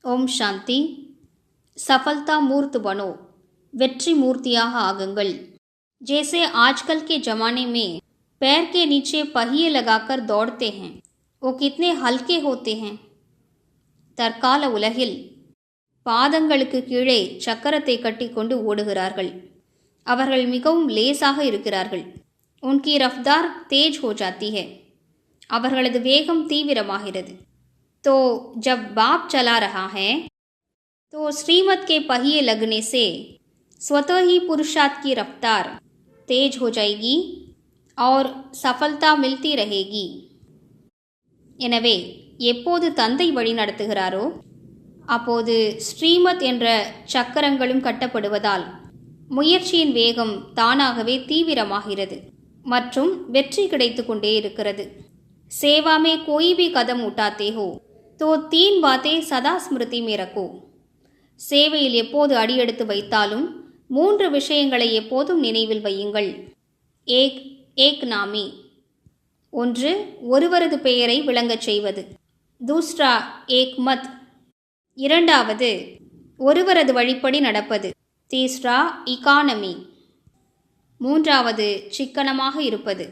ओम शांति। सफलता मूर्त बनो, वेट्री मूर्तियाह आगुंगल। जैसे आजकल के ज़माने में पैर के नीचे पहिए लगाकर दौड़ते हैं, वो कितने हल्के होते हैं। தற்கால உலகில் பாதங்களுக்கு கீழே சக்கரத்தை கட்டிக்கொண்டு ஓடுகிறார்கள். அவர்கள் மிகவும் லேசாக இருக்கிறார்கள். உன்கி ரஃப்தார் தேஜ் हो जाती है. அவர்களது வேகம் தீவிரமாகிறது. तो जब बाप चला रहा है तो श्रीमत के पहिए लगने से स्वतः ही पुरुषार्थ की रफ्तार तेज हो जाएगी और सफलता मिलती रहेगी. எனவே எப்போது தந்தை வழி நடத்துகிறாரோ அப்போது ஸ்ரீமத் என்ற சக்கரங்களும் கட்டப்படுவதால் முயற்சியின் வேகம் தானாகவே தீவிரமாகிறது மற்றும் வெற்றி கிடைத்து கொண்டே இருக்கிறது. सेवा में कोई भी कदम उठाते हो तो 3 बातें सदा स्मृति में रखो. சேவையில் எப்போது அடியெடுத்து வைத்தாலும் 3 விஷயங்களை எப்போதும் நினைவில் வையுங்கள். ஏக் நாமி, ஒன்று ஒருவரது பெயரை விளங்கச் செய்வது. தூஸ்ரா ஏக் மத், இரண்டாவது ஒருவரது வழிப்படி நடப்பது. தீஸ்ரா இகானமி, மூன்றாவது சிக்கனமாக இருப்பது.